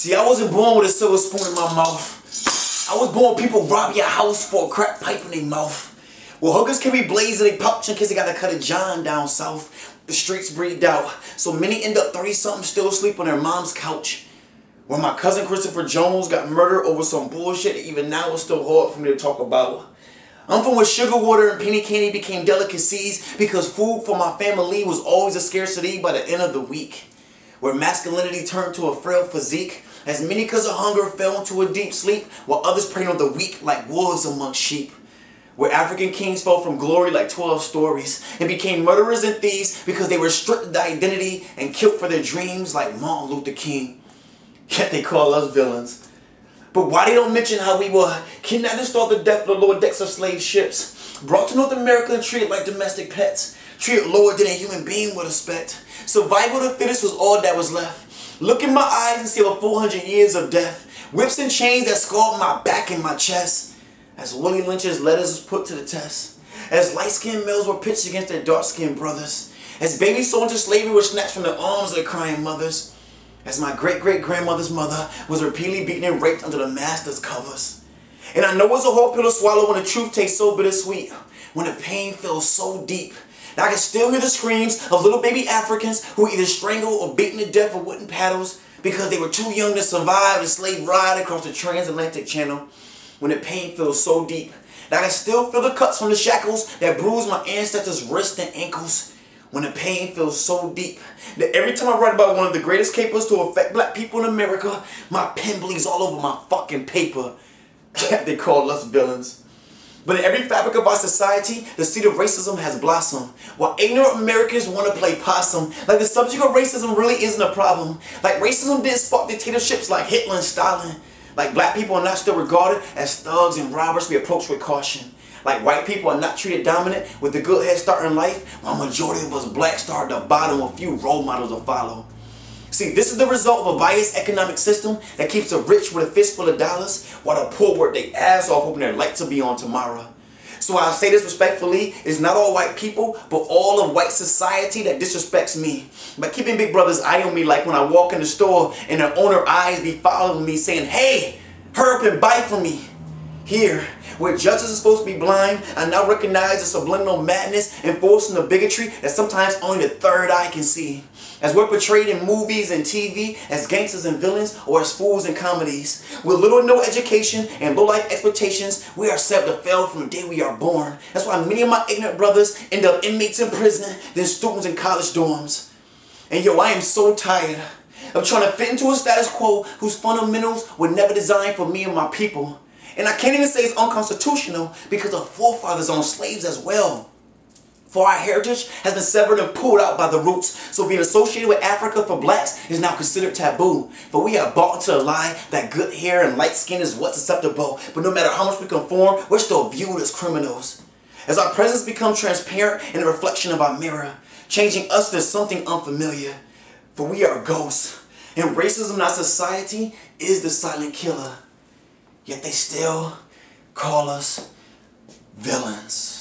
See, I wasn't born with a silver spoon in my mouth. I was born people rob your house for a crack pipe in their mouth. Well, hookers carry blades in their pouch in case they gotta cut a John down south. The streets breed out, so many end up 30-something still asleep on their mom's couch. When my cousin Christopher Jones got murdered over some bullshit that even now is still hard for me to talk about. I'm from where sugar water and penny candy became delicacies because food for my family was always a scarcity by the end of the week. Where masculinity turned to a frail physique, as many because of hunger fell into a deep sleep, while others preyed on the weak like wolves among sheep. Where African kings fell from glory like 12 stories, and became murderers and thieves because they were stripped of their identity and killed for their dreams like Martin Luther King. Yet they call us villains. But why they don't mention how we were kidnapped and starved to death on the lower decks of slave ships, brought to North America and treated like domestic pets, treated lower than a human being would expect. Survival of the fittest was all that was left. Look in my eyes and see over 400 years of death, whips and chains that scarred my back and my chest, as Willie Lynch's letters was put to the test, as light-skinned males were pitched against their dark-skinned brothers, as babies sold into slavery were snatched from the arms of their crying mothers, as my great-great-grandmother's mother was repeatedly beaten and raped under the master's covers. And I know it's a hard pill to swallow when the truth tastes so bittersweet, when the pain feels so deep, that I can still hear the screams of little baby Africans who were either strangled or beaten to death with wooden paddles because they were too young to survive the slave ride across the transatlantic channel. When the pain feels so deep, that I can still feel the cuts from the shackles that bruised my ancestors' wrists and ankles. When the pain feels so deep that every time I write about one of the greatest capers to affect black people in America, my pen bleeds all over my fucking paper. They call us villains. But in every fabric of our society, the seed of racism has blossomed. While ignorant Americans want to play possum, like the subject of racism really isn't a problem. Like racism didn't spark dictatorships like Hitler and Stalin. Like black people are not still regarded as thugs and robbers to be approached with caution. Like white people are not treated dominant with a good head start in life, while a majority of us blacks start at the bottom with few role models to follow. See, this is the result of a biased economic system that keeps the rich with a fistful of dollars, while the poor work their ass off hoping their lights will be on tomorrow. So I say this respectfully, it's not all white people, but all of white society that disrespects me. By keeping big brother's eye on me, like when I walk in the store and the owner eyes be following me saying, "Hey, hurry up and buy from me." Here, where justice is supposed to be blind, I now recognize the subliminal madness enforcing the bigotry that sometimes only the third eye can see. As we're portrayed in movies and TV as gangsters and villains or as fools in comedies. With little or no education and low-life expectations, we are set to fail from the day we are born. That's why many of my ignorant brothers end up inmates in prison, then students in college dorms. And yo, I am so tired of trying to fit into a status quo whose fundamentals were never designed for me and my people. And I can't even say it's unconstitutional because the forefathers owned slaves as well. For our heritage has been severed and pulled out by the roots, so being associated with Africa for blacks is now considered taboo. But we are bought into a lie that good hair and light skin is what's acceptable, but no matter how much we conform, we're still viewed as criminals. As our presence becomes transparent in the reflection of our mirror, changing us to something unfamiliar. For we are ghosts, and racism in our society is the silent killer. Yet they still call us villains.